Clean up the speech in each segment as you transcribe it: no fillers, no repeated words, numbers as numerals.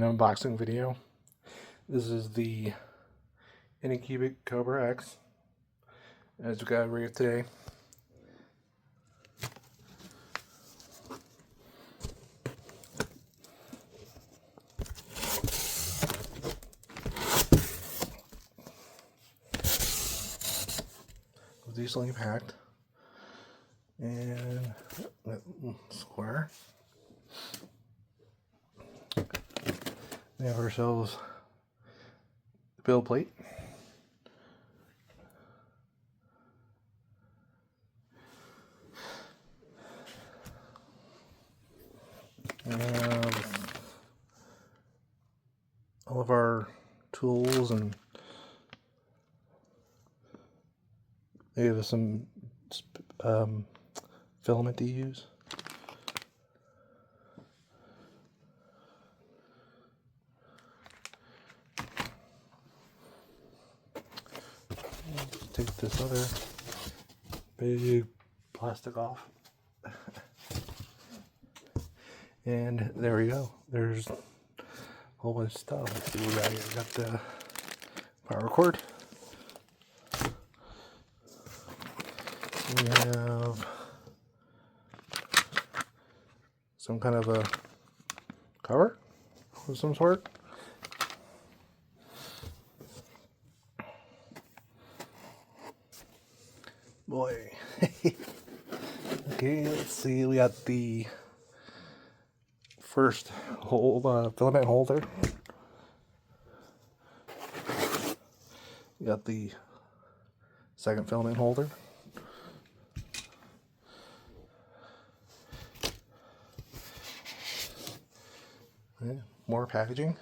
unboxing video. This is the Anycubic Kobra X, as we got reviewed today. Decently packed and square. We have ourselves the build plate. We have all of our tools, and they give us some filament to use. Take this other big plastic off. And there we go. There's a whole bunch of stuff. Let's see what we got here. We got the power cord. We have some kind of a cover of some sort. Boy. Okay, let's see. We got the first filament holder. We got the second filament holder. Okay, more packaging.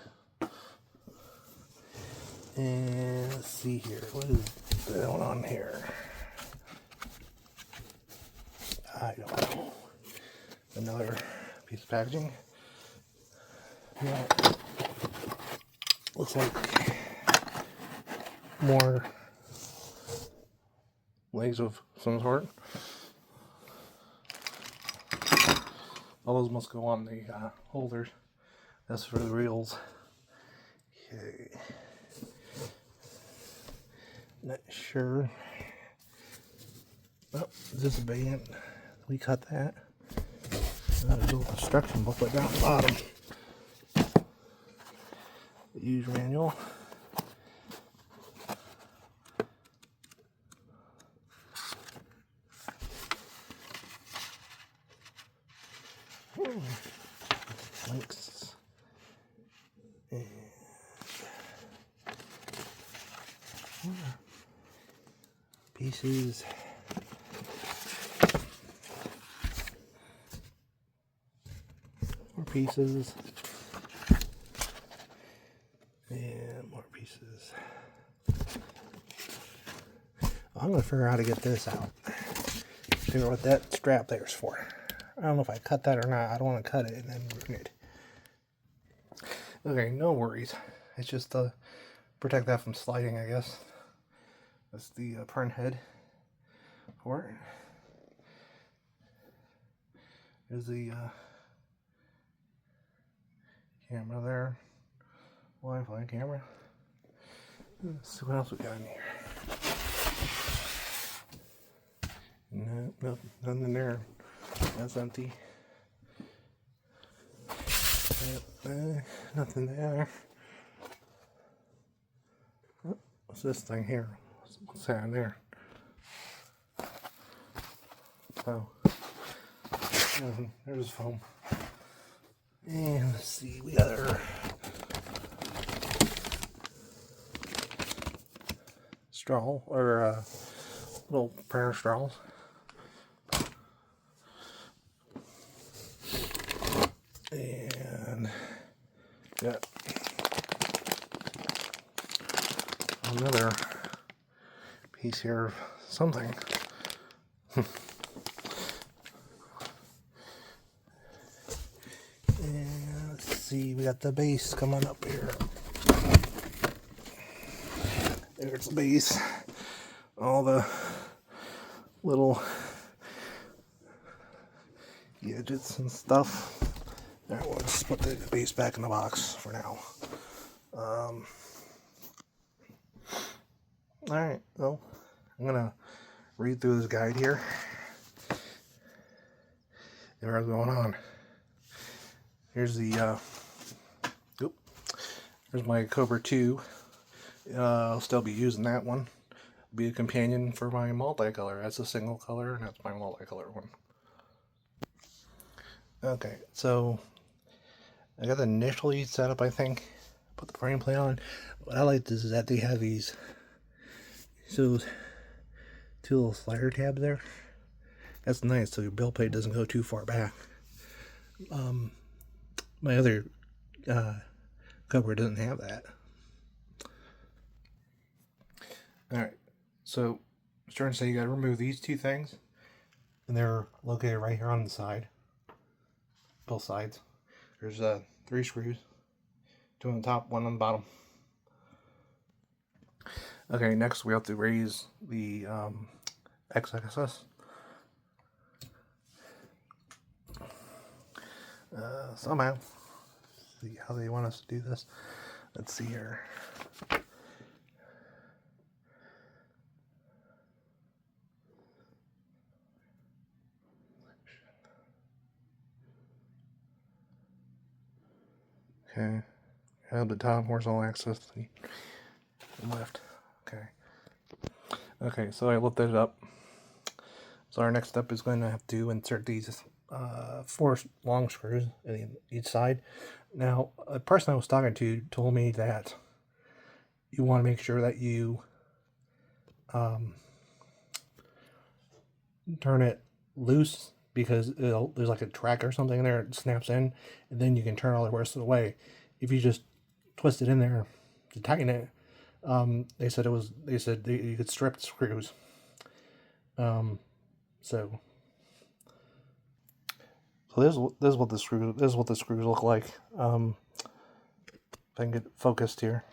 And let's see here. What is going on here? I don't know. Another piece of packaging. Yeah. Looks like more legs of some sort. All those must go on the holders. That's for the reels. Okay. Not sure. Oh, is this a band? We cut that. There's a little instruction booklet down the bottom. The use manual. Links. And pieces. More pieces. And more pieces. I'm going to figure out how to get this out. Figure out what that strap there is for. I don't know if I cut that or not. I don't want to cut it and then ruin it. Okay, no worries. It's just to protect that from sliding, I guess. That's the print head for it. There's the camera there. Wi-Fi camera. Let's see what else we got in here. No, nothing in there. That's empty. Nothing there. Oh, what's this thing here? What's that in there? Oh, there's foam. And let's see, we got our straw, or little prayer straws. And got another piece here of something. And let's see, we got the base coming up here. There's the base. All the little gadgets and stuff Alright, we'll just put the base back in the box for now. Alright, well, I'm gonna read through this guide here. What's going on? Here's the there's my Kobra 2. I'll still be using that one. Be a companion for my multicolor. That's a single color, and that's my multicolor one. Okay, so I got the initially set up, I think. Put the frame plate on. What I like is that they have these two little slider tabs there. That's nice, so your build plate doesn't go too far back. My other Kobra doesn't have that. Alright, so I was trying to say you gotta remove these two things, and they're located right here on the side. Both sides. There's 3 screws, 2 on the top, 1 on the bottom. Okay, next we have to raise the x-axis. Somehow. See how they want us to do this. Let's see here. Okay. At the top, horizontal axis, the left. Okay. Okay, so I lifted it up. So our next step is going to have to insert these 4 long screws in each side. Now, a person I was talking to told me that you want to make sure that you turn it loose, because there's like a track or something in there, it snaps in, and then you can turn all the rest of the way. If you just twist it in there to tighten it, they said you could strip the screws. So this is what the screws look like. If I can get focused here.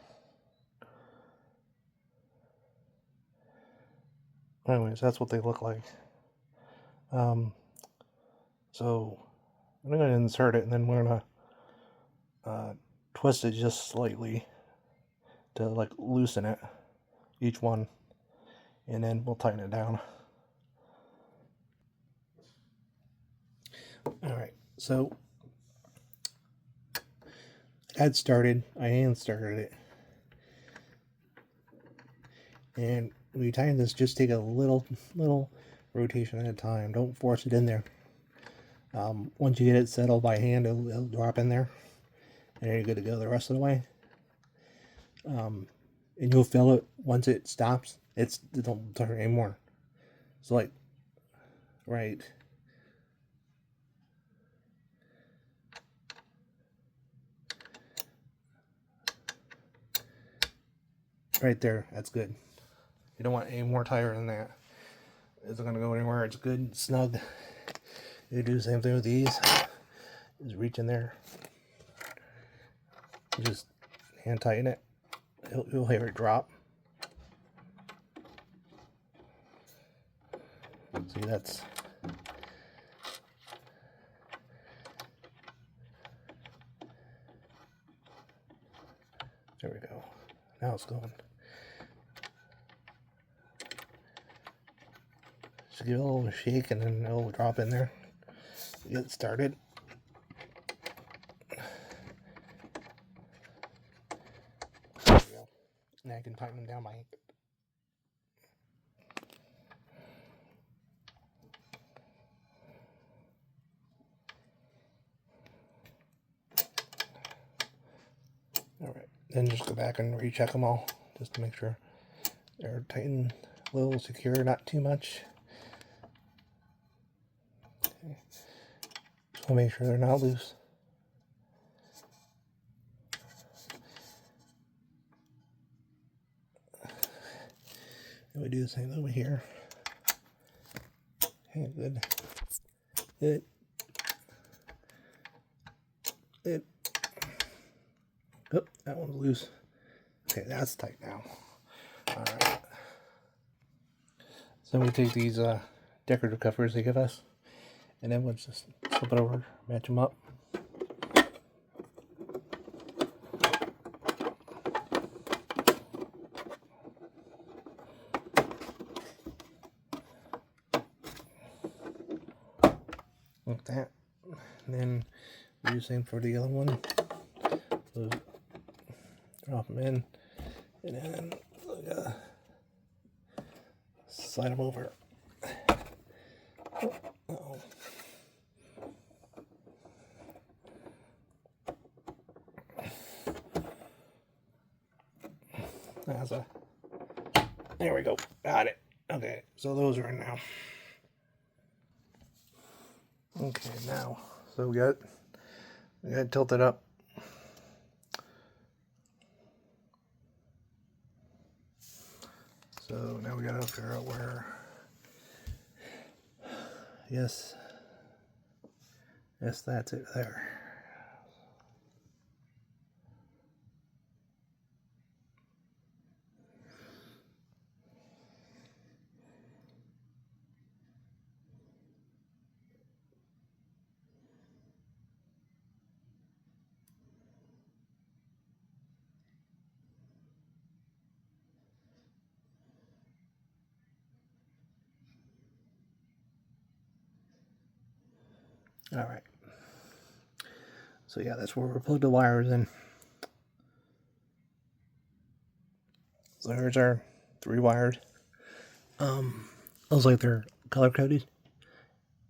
Anyways, that's what they look like. So I'm going to insert it, and then we're going to twist it just slightly to like loosen it, each one, and then we'll tighten it down. Alright, so I hand started it, and when you tighten this, just take a little rotation at a time. Don't force it in there. Once you get it settled by hand, it'll drop in there, and then you're good to go the rest of the way. And you'll feel it once it stops. It don't turn anymore. So like right there, that's good. You don't want any more tighter than that. It's not going to go anywhere. It's good, snug. You do the same thing with these. Just reach in there. You just hand tighten it. You'll hear it drop. See, that's... There we go. Now it's going. Just give it a little shake, and then it'll drop in there. Get it started. There we go. Now I can tighten them down by hand. Alright, then just go back and recheck them all, just to make sure they're tight and a little secure, not too much. Okay. Just want to make sure they're not loose. And we do the same over here. Okay, good. Good. Good. Oh, that one's loose. Okay, that's tight now. Alright. So we take these decorative covers they give us, and then we'll just flip it over, match them up. that. And then do the same for the other one. So drop them in, and then slide them over. Uh-oh. There we go. Got it. Okay, so those are in now. Okay, now, so we got it tilted up. So now we gotta figure out where. Yes, that's it there. All right. So yeah, that's where we plug the wires in. So here's our 3 wires. Looks like they're color coded,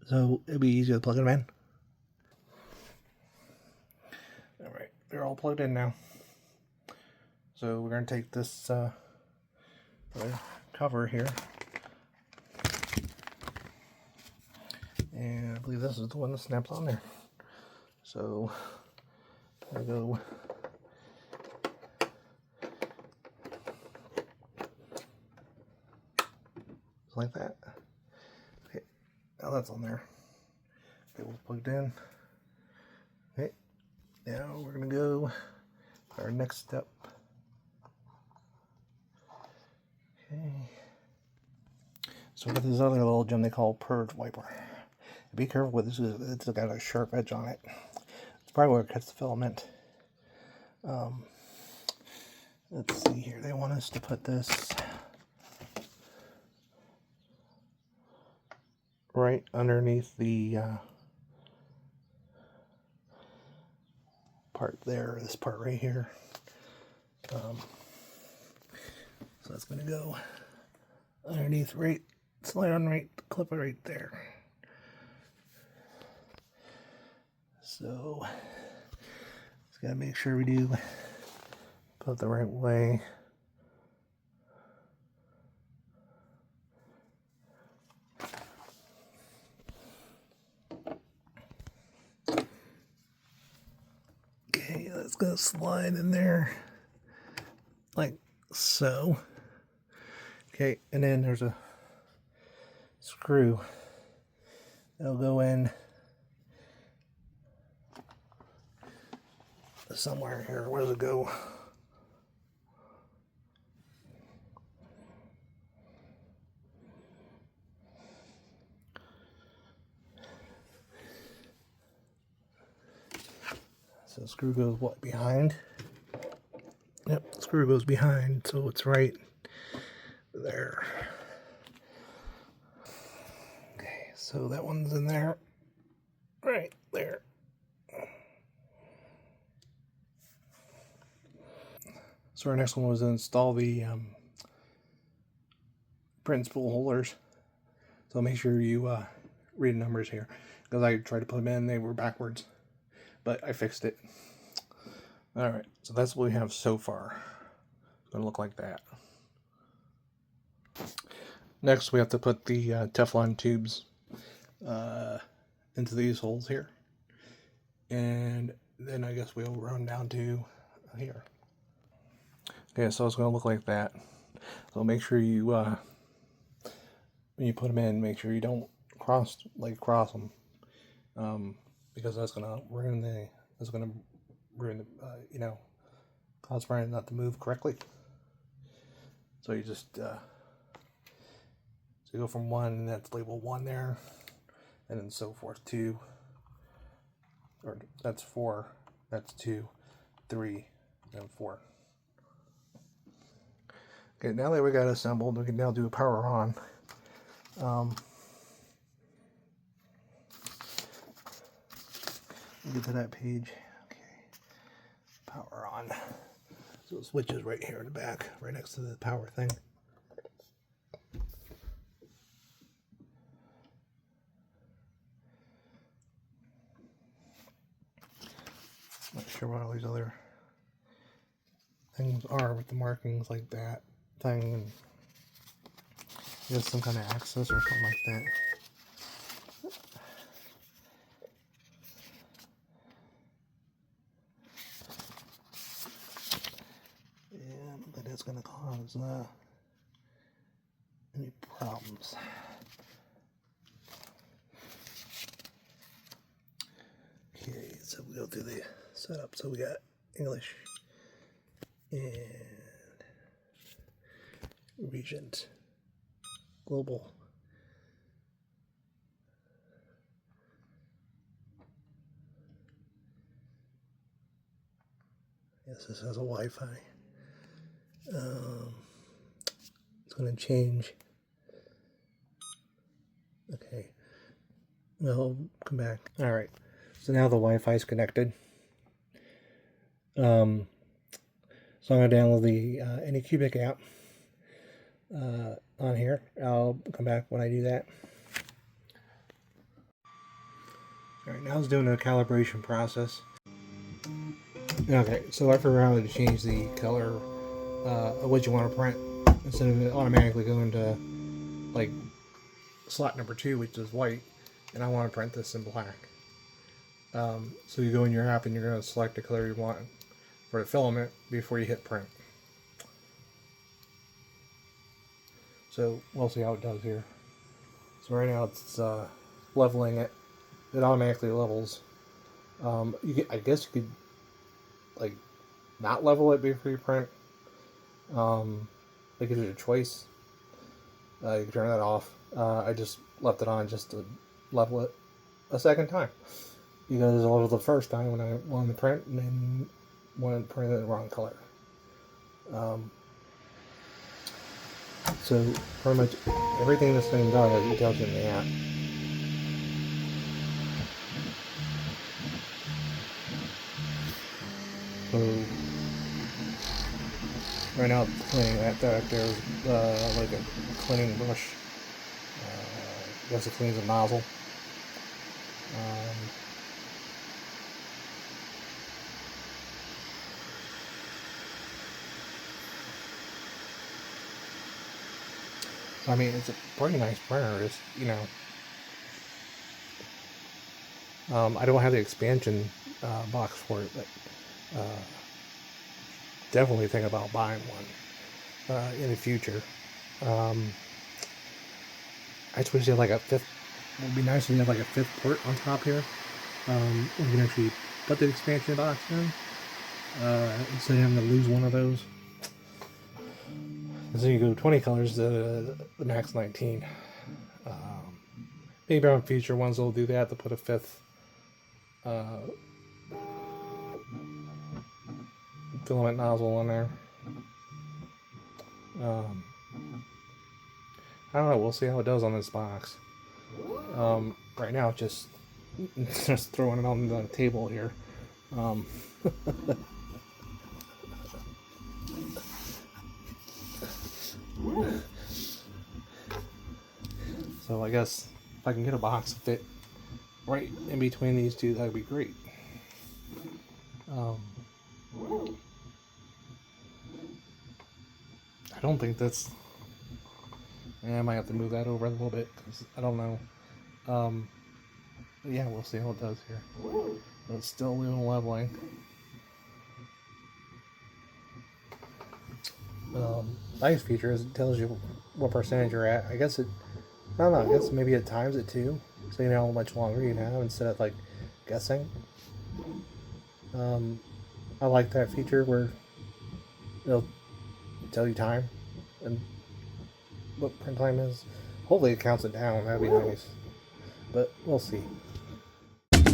so it'd be easy to plug them in. All right, they're all plugged in now. So we're gonna take this cover here, and I believe this is the one that snaps on there. So I go just like that. Okay, now that's on there. Okay, we'll plug it in. Okay, now we're gonna go to our next step. Okay. So we got this other little gem they call purge wiper. Be careful with this, it's got a sharp edge on it. It's probably where it cuts the filament. Let's see here, they want us to put this right underneath the part there, this part right here. So that's going to go underneath, right, slide on right, clip it right there. So just got to make sure we do put it the right way. Okay, that's going to slide in there like so. Okay, and then there's a screw that'll go in somewhere here. Where does it go? So the screw goes what, behind? Yep, the screw goes behind, so it's right there. Okay, so that one's in there, right there. So our next one was to install the print spool holders. So make sure you read the numbers here, because I tried to put them in, they were backwards, but I fixed it. All right, so that's what we have so far. It's gonna look like that. Next, we have to put the Teflon tubes into these holes here, and then I guess we'll run down to here. Okay, so it's going to look like that. So make sure you, when you put them in, make sure you don't cross them, because that's going to ruin the, cause for it not to move correctly. So you just, so you go from 1, and that's label 1 there, and then so forth, 2, or that's 4, that's 2, 3, and 4. Okay, now that we got it assembled, we can now do a power on. get to that page. Okay, power on. So the switch is right here in the back, right next to the power thing. Not sure what all these other things are with the markings like that thing, and I guess some kind of access or something like that. Yeah, but that's going to cause any problems. Okay, so we go through the setup. So we got English and Regent, Global, yes, this has a Wi-Fi. It's going to change. Okay, no, come back. All right, so now the Wi-Fi is connected. So I'm going to download the Anycubic app on here. I'll come back when I do that. All right, now it's doing a calibration process. Okay, so I forgot how to change the color of what you want to print instead of it automatically going to like slot number 2, which is white, and I want to print this in black. So you go in your app and you're going to select the color you want for the filament before you hit print. So we'll see how it does here. So right now it's leveling it. It automatically levels. I guess you could like not level it before you print. It gives you a choice. You can turn that off. I just left it on just to level it a second time, because I leveled the first time when I wanted to print and then wanted to print it in the wrong color. So pretty much everything this thing does, it tells you in the app. So right now it's cleaning that there's like a cleaning brush. I guess it cleans the nozzle. I mean, it's a pretty nice printer. It's, you know, I don't have the expansion box for it, but definitely think about buying one in the future. I just wish you had like a fifth. It would be nice if you had like a 5th port on top here. You can actually put the expansion box in instead of having to lose one of those. So you go 20 colors to the max 19. Maybe on future ones they'll do that, to put a 5th filament nozzle in there. I don't know, we'll see how it does on this box. Right now it's just throwing it on the table here. So I guess if I can get a box to fit right in between these two, that would be great. I don't think that's... I might have to move that over a little bit, because I don't know. But yeah, we'll see how it does here. But it's still doing leveling. Nice feature is it tells you what percentage you're at. I guess it... I don't know, I guess maybe it times it too, so you know how much longer you have instead of like guessing. I like that feature where it'll tell you time and what print time is. Hopefully it counts it down, that'd be nice. But we'll see. Then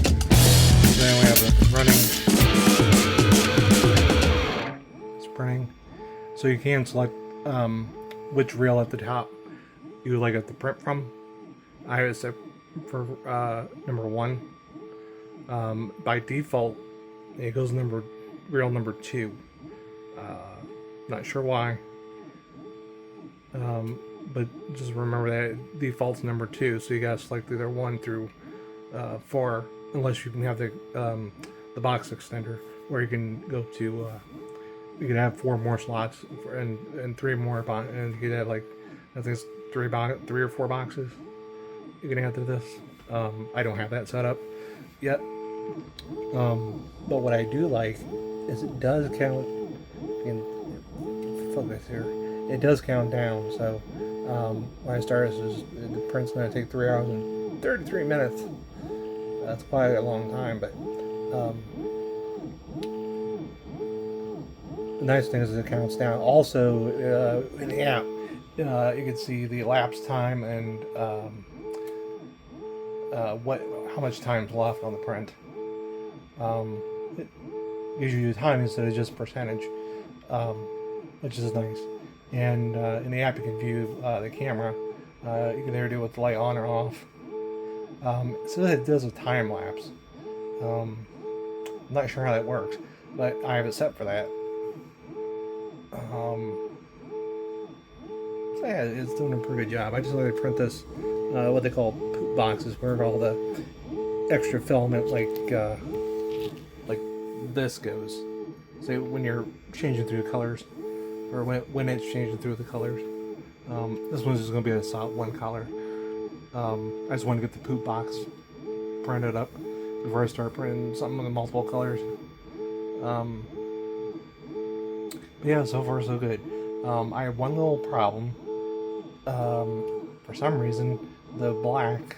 we have it running. It's printing. So you can select which reel at the top you would like it to print from. I have it set for number 1. By default, it goes real number 2. Not sure why, but just remember that default's number 2, so you gotta select either 1 through 4, unless you can have the box extender, where you can go to you can have 4 more slots and 3 more and you could have, like, I think it's 3 or 4 boxes you can add to this. I don't have that set up yet, but what I do like is it does count in focus here. It does count down, so when I start, the print's going to take 3 hours and 33 minutes. That's quite a long time, but the nice thing is it counts down. Also, in the app, you can see the elapsed time and how much time's left on the print. It gives you time instead of just percentage, which is nice. And in the app, you can view the camera. You can either do it with the light on or off. So it does a time lapse. I'm not sure how that works, but I have it set for that. So yeah, it's doing a pretty good job. I just wanted to print this, what they call poop boxes, where all the extra filament, like this goes. So when you're changing through the colors, or when it's changing through the colors, this one's just going to be a solid 1 color. I just want to get the poop box printed up before I start printing something with multiple colors. But yeah, so far so good. I have one little problem. For some reason, the black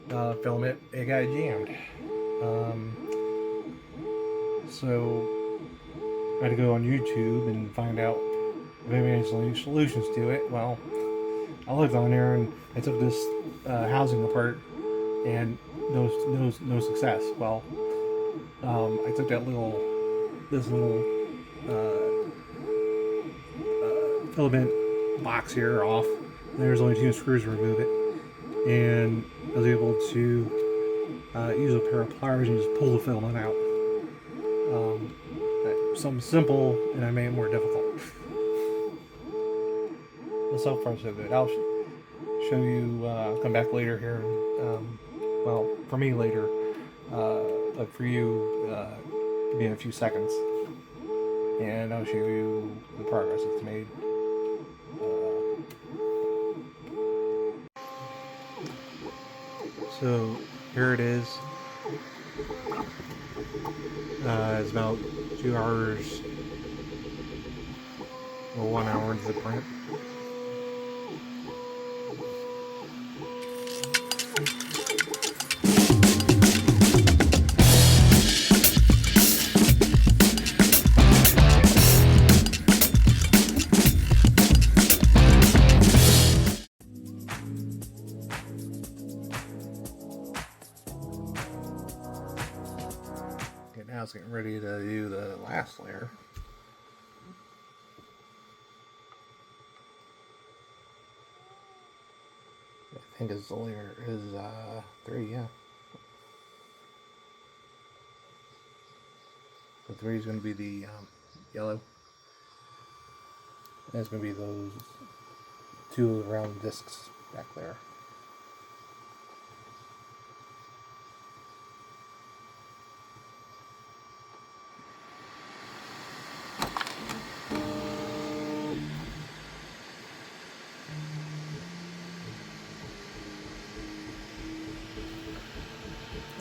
filament, it got jammed. So I had to go on YouTube and find out if there any solutions to it. Well, I looked on there and I took this housing apart, and no success. Well, I took this little filament box here off. There's only 2 screws to remove it, and I was able to use a pair of pliers and just pull the filament out. Something simple, and I made it more difficult. But so far so good. I'll show you. Come back later here. Well, for me later, but for you, maybe in a few seconds, and I'll show you the progress it's made. So here it is. It's about 2 hours or 1 hour into the print. Okay, now it's getting ready to do the last layer. I think his layer is 3, yeah. So 3 is going to be the yellow. And it's going to be those 2 round discs back there.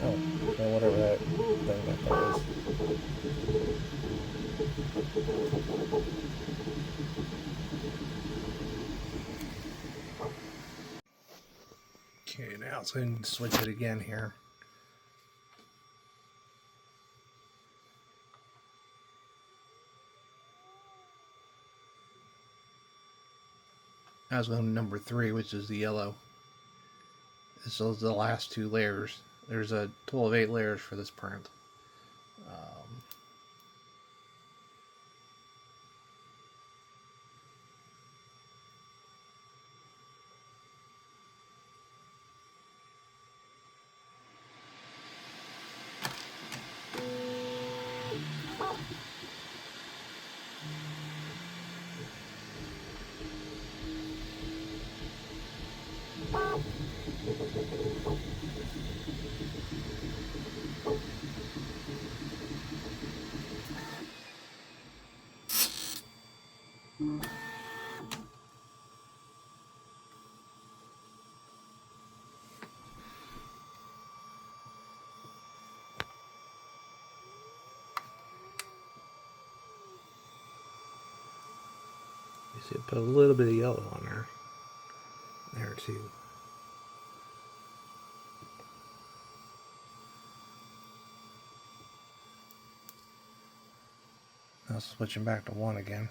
Oh, whatever that thing back there is. Okay, now let's go ahead and switch it again here. Now let's go to number 3, which is the yellow. This is the last 2 layers. There's a total of 8 layers for this print. See, put a little bit of yellow on there. There too. Now switching back to 1 again.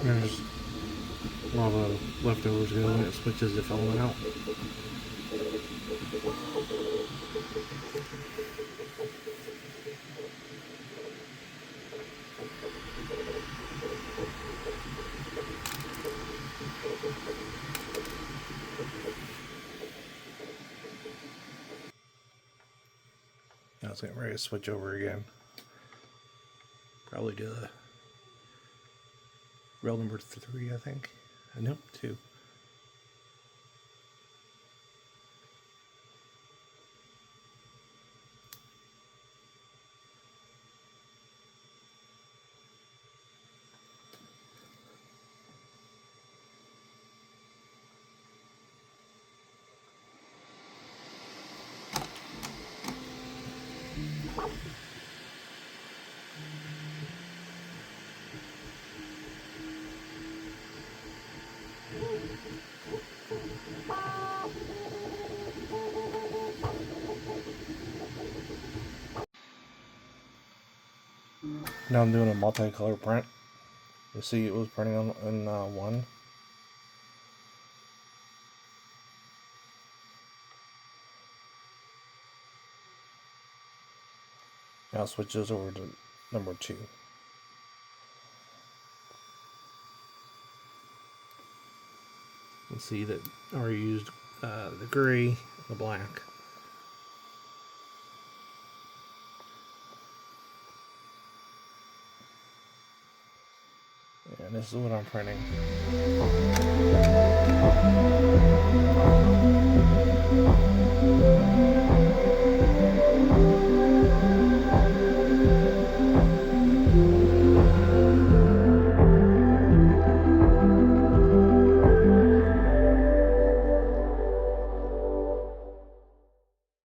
There's lava leftovers go when it switches the filament out. Now it's getting ready to switch over again. Probably to the rail number 3, I think. Nope, 2. Now I'm doing a multicolor print. You see it was printing on in 1. Now switch this over to number 2. You see that I already used the gray and the black. And this is what I'm printing.